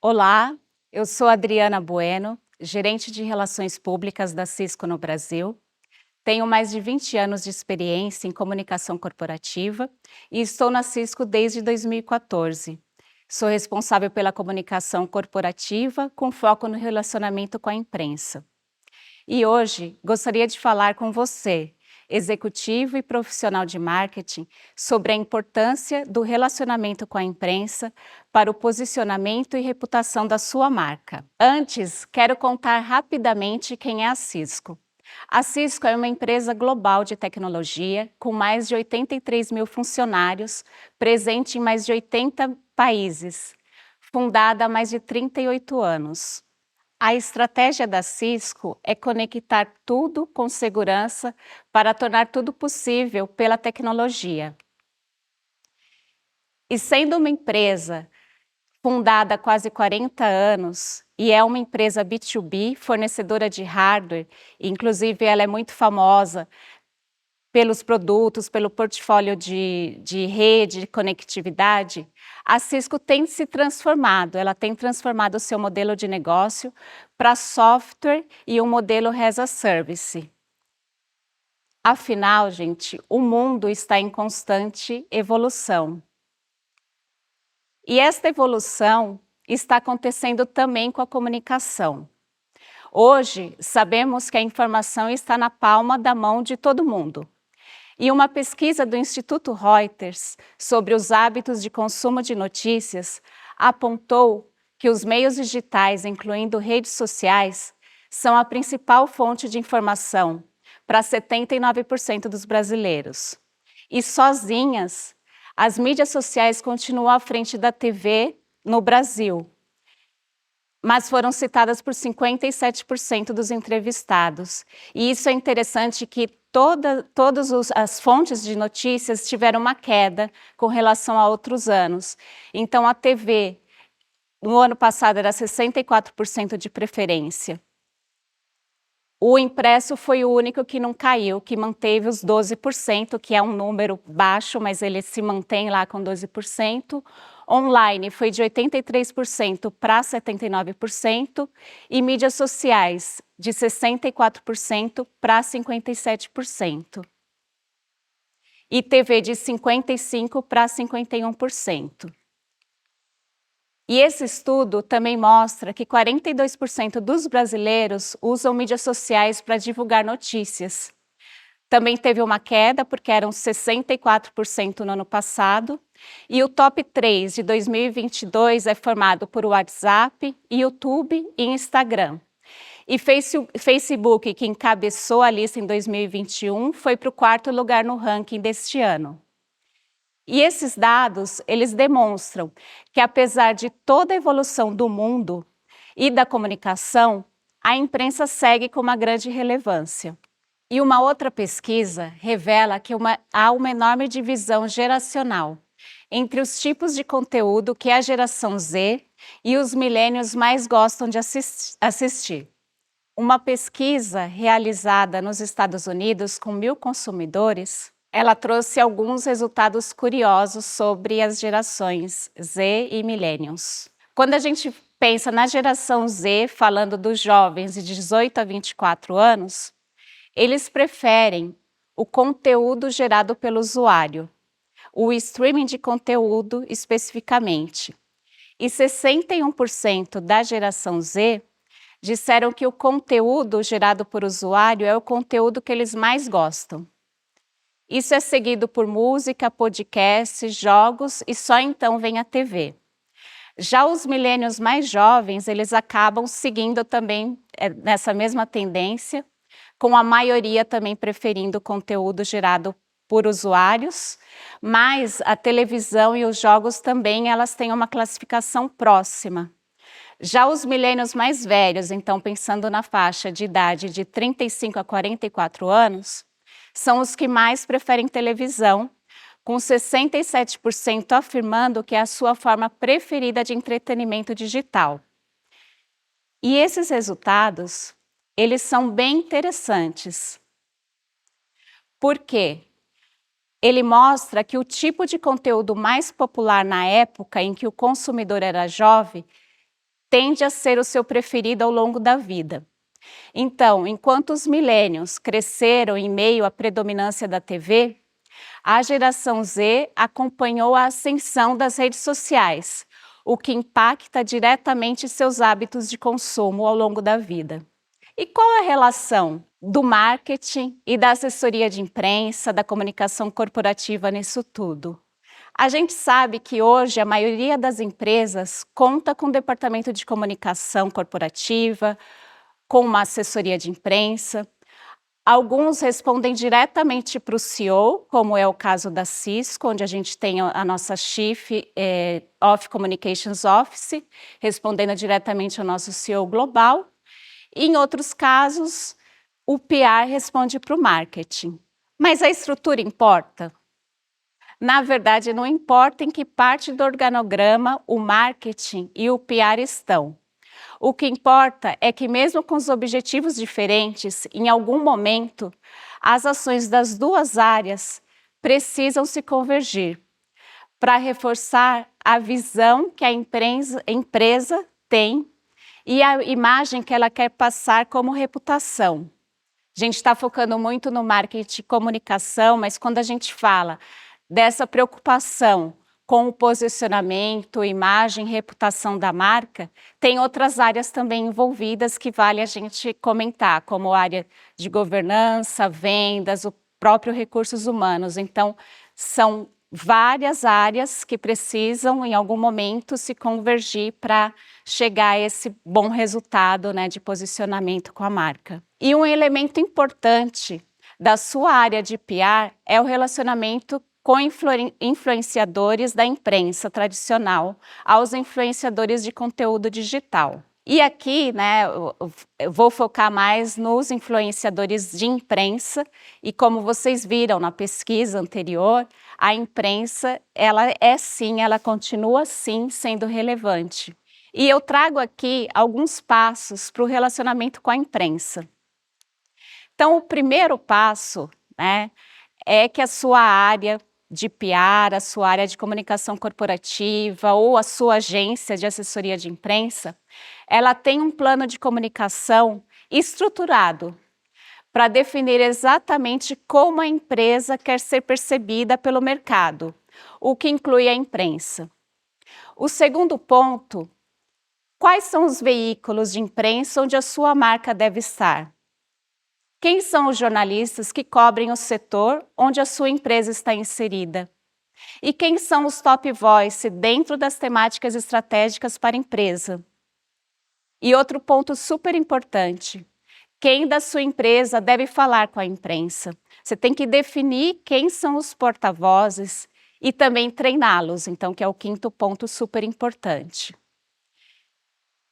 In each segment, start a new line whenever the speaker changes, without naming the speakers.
Olá, eu sou Adriana Bueno, gerente de Relações Públicas da Cisco no Brasil. Tenho mais de 20 anos de experiência em comunicação corporativa e estou na Cisco desde 2014. Sou responsável pela comunicação corporativa com foco no relacionamento com a imprensa. E hoje gostaria de falar com você, executivo e profissional de marketing, sobre a importância do relacionamento com a imprensa para o posicionamento e reputação da sua marca. Antes, quero contar rapidamente quem é a Cisco. A Cisco é uma empresa global de tecnologia com mais de 83 mil funcionários, presente em mais de 80 países, fundada há mais de 38 anos. A estratégia da Cisco é conectar tudo com segurança para tornar tudo possível pela tecnologia. E sendo uma empresa fundada há quase 40 anos, e é uma empresa B2B, fornecedora de hardware, inclusive ela é muito famosa pelos produtos, pelo portfólio de rede, de conectividade, a Cisco tem se transformado, ela tem transformado o seu modelo de negócio para software e um modelo as a service. Afinal, gente, o mundo está em constante evolução. E esta evolução está acontecendo também com a comunicação. Hoje, sabemos que a informação está na palma da mão de todo mundo. E uma pesquisa do Instituto Reuters sobre os hábitos de consumo de notícias apontou que os meios digitais, incluindo redes sociais, são a principal fonte de informação para 79% dos brasileiros. E sozinhas, as mídias sociais continuam à frente da TV no Brasil, mas foram citadas por 57% dos entrevistados. E isso é interessante que todas as fontes de notícias tiveram uma queda com relação a outros anos. Então, a TV, no ano passado, era 64% de preferência. O impresso foi o único que não caiu, que manteve os 12%, que é um número baixo, mas ele se mantém lá com 12%. Online foi de 83% para 79%, e mídias sociais de 64% para 57%. E TV de 55% para 51%. E esse estudo também mostra que 42% dos brasileiros usam mídias sociais para divulgar notícias. Também teve uma queda, porque eram 64% no ano passado, e o top 3 de 2022 é formado por WhatsApp, YouTube e Instagram. E Facebook, que encabeçou a lista em 2021, foi para o 4º lugar no ranking deste ano. E esses dados, eles demonstram que, apesar de toda a evolução do mundo e da comunicação, a imprensa segue com uma grande relevância. E uma outra pesquisa revela que há uma enorme divisão geracional entre os tipos de conteúdo que a geração Z e os milênios mais gostam de assistir. Uma pesquisa realizada nos Estados Unidos com 1.000 consumidores, ela trouxe alguns resultados curiosos sobre as gerações Z e Millennials. Quando a gente pensa na geração Z, falando dos jovens de 18 a 24 anos, eles preferem o conteúdo gerado pelo usuário, o streaming de conteúdo especificamente. E 61% da geração Z disseram que o conteúdo gerado por usuário é o conteúdo que eles mais gostam. Isso é seguido por música, podcasts, jogos e só então vem a TV. Já os milênios mais jovens, eles acabam seguindo também nessa mesma tendência, com a maioria também preferindo o conteúdo gerado por usuários, mas a televisão e os jogos também, elas têm uma classificação próxima. Já os milênios mais velhos, então pensando na faixa de idade de 35 a 44 anos, são os que mais preferem televisão, com 67% afirmando que é a sua forma preferida de entretenimento digital. E esses resultados, eles são bem interessantes. Por quê? Ele mostra que o tipo de conteúdo mais popular na época em que o consumidor era jovem tende a ser o seu preferido ao longo da vida. Então, enquanto os millennials cresceram em meio à predominância da TV, a geração Z acompanhou a ascensão das redes sociais, o que impacta diretamente seus hábitos de consumo ao longo da vida. E qual a relação do marketing e da assessoria de imprensa, da comunicação corporativa nisso tudo? A gente sabe que hoje a maioria das empresas conta com um departamento de comunicação corporativa, com uma assessoria de imprensa. Alguns respondem diretamente para o CEO, como é o caso da Cisco, onde a gente tem a nossa Chief of Communications Office, respondendo diretamente ao nosso CEO global. E em outros casos, o PR responde para o marketing. Mas a estrutura importa? Na verdade, não importa em que parte do organograma o marketing e o PR estão. O que importa é que, mesmo com os objetivos diferentes, em algum momento, as ações das duas áreas precisam se convergir para reforçar a visão que a empresa tem e a imagem que ela quer passar como reputação. A gente está focando muito no marketing e comunicação, mas quando a gente fala dessa preocupação com o posicionamento, imagem, reputação da marca, tem outras áreas também envolvidas que vale a gente comentar, como a área de governança, vendas, o próprio recursos humanos. Então, são várias áreas que precisam, em algum momento, se convergir para chegar a esse bom resultado, né, de posicionamento com a marca. E um elemento importante da sua área de PR é o relacionamento com influenciadores da imprensa tradicional aos influenciadores de conteúdo digital. E aqui, né, eu vou focar mais nos influenciadores de imprensa e como vocês viram na pesquisa anterior, a imprensa, ela continua sim sendo relevante. E eu trago aqui alguns passos para o relacionamento com a imprensa. Então, o primeiro passo, né, é que a sua área de PR, a sua área de comunicação corporativa ou a sua agência de assessoria de imprensa, ela tem um plano de comunicação estruturado para definir exatamente como a empresa quer ser percebida pelo mercado, o que inclui a imprensa. O segundo ponto, quais são os veículos de imprensa onde a sua marca deve estar? Quem são os jornalistas que cobrem o setor onde a sua empresa está inserida? E quem são os top voice dentro das temáticas estratégicas para a empresa? E outro ponto super importante, quem da sua empresa deve falar com a imprensa? Você tem que definir quem são os porta-vozes e também treiná-los, então, que é o quinto ponto super importante.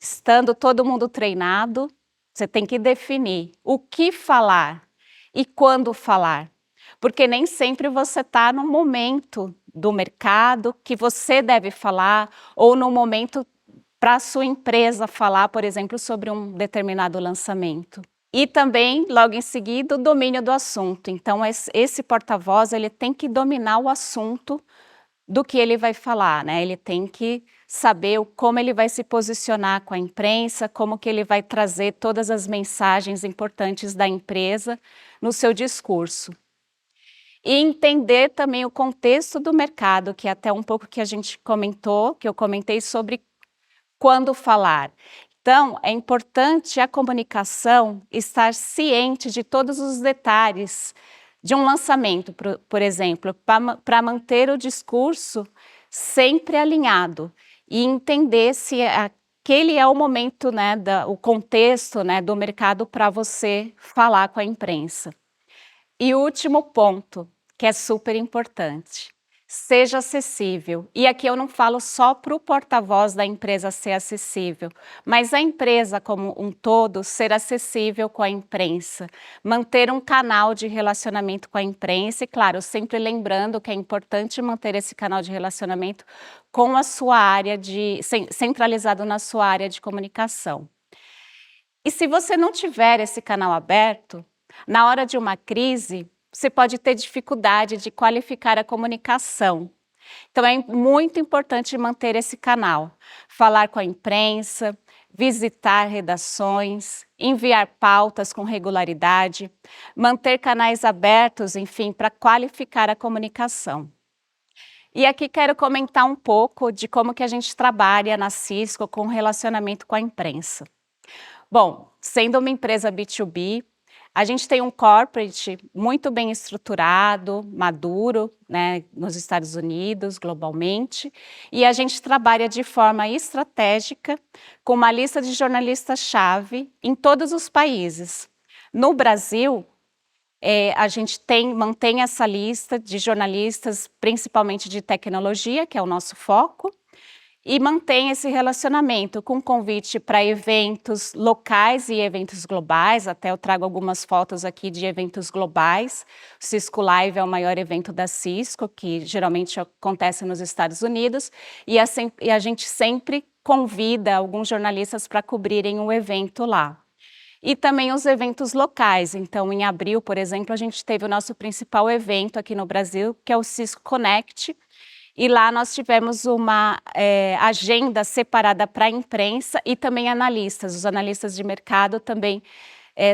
Estando todo mundo treinado, você tem que definir o que falar e quando falar, porque nem sempre você está no momento do mercado que você deve falar ou no momento para a sua empresa falar, por exemplo, sobre um determinado lançamento. E também, logo em seguida, o domínio do assunto. Então, esse porta-voz, ele tem que dominar o assunto do que ele vai falar, né? Ele tem que saber como ele vai se posicionar com a imprensa, como que ele vai trazer todas as mensagens importantes da empresa no seu discurso. E entender também o contexto do mercado, que é até um pouco que a gente comentou, que eu comentei sobre quando falar. Então, é importante a comunicação estar ciente de todos os detalhes de um lançamento, por exemplo, para manter o discurso sempre alinhado e entender se aquele é o momento, né, o contexto, né, do mercado para você falar com a imprensa. E o último ponto, que é super importante, seja acessível. E aqui eu não falo só para o porta-voz da empresa ser acessível, mas a empresa como um todo ser acessível com a imprensa, manter um canal de relacionamento com a imprensa e, claro, sempre lembrando que é importante manter esse canal de relacionamento com a sua área centralizado na sua área de comunicação. E se você não tiver esse canal aberto, na hora de uma crise, você pode ter dificuldade de qualificar a comunicação. Então, é muito importante manter esse canal, falar com a imprensa, visitar redações, enviar pautas com regularidade, manter canais abertos, enfim, para qualificar a comunicação. E aqui quero comentar um pouco de como que a gente trabalha na Cisco com relacionamento com a imprensa. Bom, sendo uma empresa B2B, a gente tem um corporate muito bem estruturado, maduro, né, nos Estados Unidos, globalmente, e a gente trabalha de forma estratégica com uma lista de jornalistas-chave em todos os países. No Brasil, a gente mantém essa lista de jornalistas, principalmente de tecnologia, que é o nosso foco, e mantém esse relacionamento com convite para eventos locais e eventos globais. Até eu trago algumas fotos aqui de eventos globais. O Cisco Live é o maior evento da Cisco, que geralmente acontece nos Estados Unidos, e a gente sempre convida alguns jornalistas para cobrirem o evento lá. E também os eventos locais. Então, em abril, por exemplo, a gente teve o nosso principal evento aqui no Brasil, que é o Cisco Connect, e lá nós tivemos uma agenda separada para a imprensa e também analistas. Os analistas de mercado também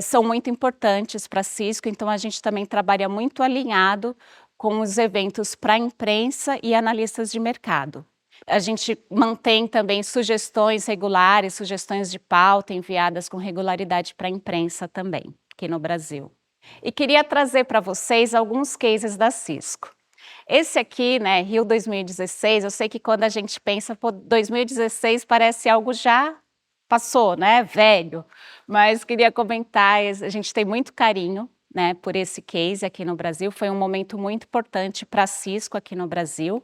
são muito importantes para a Cisco, então a gente também trabalha muito alinhado com os eventos para a imprensa e analistas de mercado. A gente mantém também sugestões regulares, sugestões de pauta enviadas com regularidade para a imprensa também, aqui no Brasil. E queria trazer para vocês alguns cases da Cisco. Esse aqui, né, Rio 2016, eu sei que quando a gente pensa, pô, 2016 parece algo já passou, né, velho, mas queria comentar, a gente tem muito carinho, né, por esse case aqui no Brasil, foi um momento muito importante para a Cisco aqui no Brasil.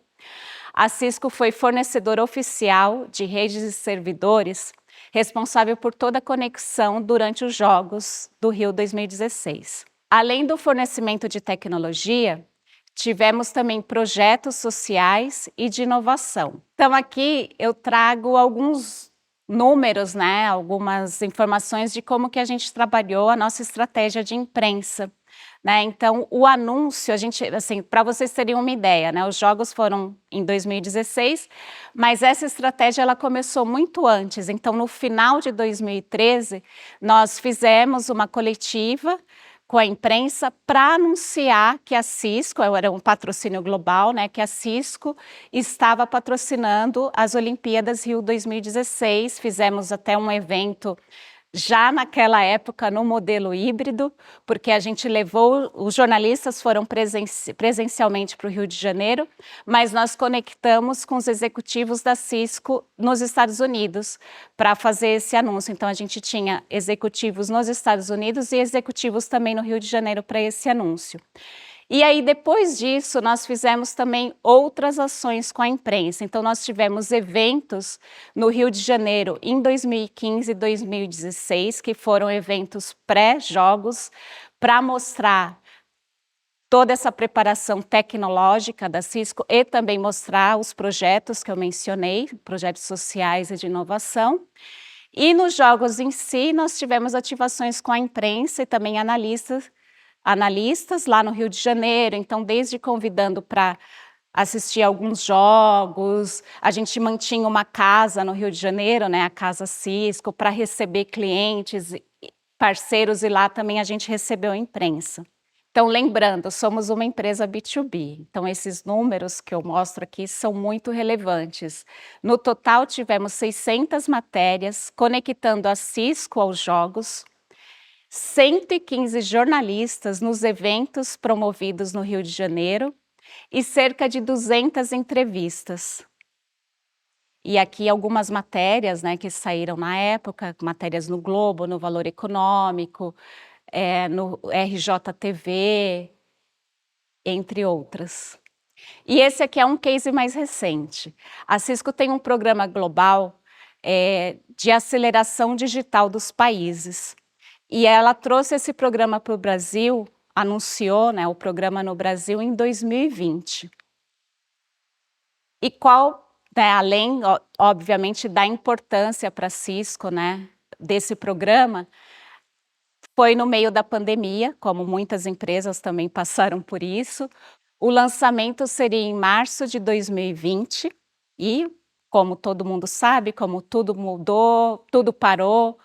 A Cisco foi fornecedora oficial de redes e servidores, responsável por toda a conexão durante os Jogos do Rio 2016. Além do fornecimento de tecnologia, tivemos também projetos sociais e de inovação. Então aqui eu trago alguns números, né, algumas informações de como que a gente trabalhou a nossa estratégia de imprensa. Né? Então, o anúncio, assim, para vocês terem uma ideia, né, os jogos foram em 2016, mas essa estratégia ela começou muito antes. Então, no final de 2013, nós fizemos uma coletiva com a imprensa para anunciar que a Cisco, era um patrocínio global, né, que a Cisco estava patrocinando as Olimpíadas Rio 2016, fizemos até um evento já naquela época no modelo híbrido, porque a gente levou, os jornalistas foram presencialmente para o Rio de Janeiro, mas nós conectamos com os executivos da Cisco nos Estados Unidos para fazer esse anúncio. Então a gente tinha executivos nos Estados Unidos e executivos também no Rio de Janeiro para esse anúncio. E aí, depois disso, nós fizemos também outras ações com a imprensa. Então, nós tivemos eventos no Rio de Janeiro em 2015 e 2016, que foram eventos pré-jogos, para mostrar toda essa preparação tecnológica da Cisco e também mostrar os projetos que eu mencionei, projetos sociais e de inovação. E nos jogos em si, nós tivemos ativações com a imprensa e também analistas lá no Rio de Janeiro, então desde convidando para assistir alguns jogos, a gente mantinha uma casa no Rio de Janeiro, né, a Casa Cisco, para receber clientes, parceiros, e lá também a gente recebeu a imprensa. Então, lembrando, somos uma empresa B2B, então esses números que eu mostro aqui são muito relevantes. No total, tivemos 600 matérias conectando a Cisco aos jogos, 115 jornalistas nos eventos promovidos no Rio de Janeiro e cerca de 200 entrevistas. E aqui algumas matérias, né, que saíram na época, matérias no Globo, no Valor Econômico, no RJTV, entre outras. E esse aqui é um case mais recente. A Cisco tem um programa global de aceleração digital dos países. E ela trouxe esse programa para o Brasil, anunciou, né, o programa no Brasil em 2020. E qual, né, além, obviamente, da importância para a Cisco, né, desse programa, foi no meio da pandemia, como muitas empresas também passaram por isso. O lançamento seria em março de 2020 e Como todo mundo sabe, como tudo mudou, tudo parou,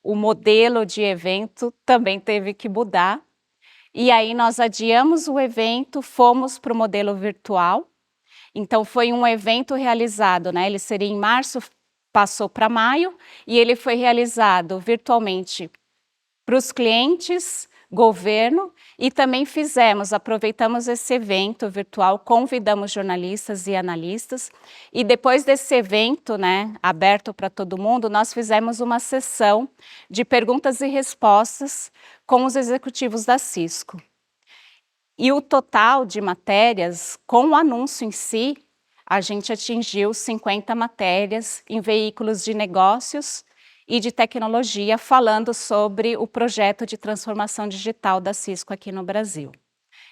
o modelo de evento também teve que mudar. E aí nós adiamos o evento, fomos para o modelo virtual. Então foi um evento realizado, né, ele seria em março, passou para maio, e ele foi realizado virtualmente para os clientes, governo, e também aproveitamos esse evento virtual, convidamos jornalistas e analistas, e depois desse evento, né, aberto para todo mundo, nós fizemos uma sessão de perguntas e respostas com os executivos da Cisco. E o total de matérias, com o anúncio em si, a gente atingiu 50 matérias em veículos de negócios e de tecnologia, falando sobre o projeto de transformação digital da Cisco aqui no Brasil.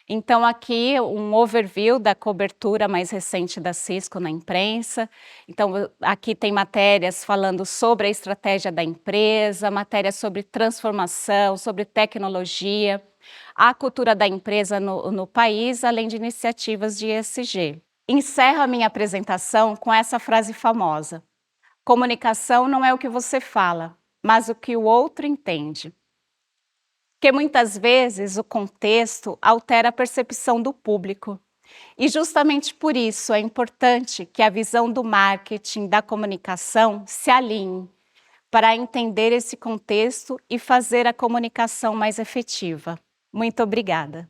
Então aqui um overview da cobertura mais recente da Cisco na imprensa. Então aqui tem matérias falando sobre a estratégia da empresa, matérias sobre transformação, sobre tecnologia, a cultura da empresa no país, além de iniciativas de ESG. Encerro a minha apresentação com essa frase famosa: comunicação não é o que você fala, mas o que o outro entende. Porque muitas vezes o contexto altera a percepção do público. E justamente por isso é importante que a visão do marketing, da comunicação, se alinhe para entender esse contexto e fazer a comunicação mais efetiva. Muito obrigada.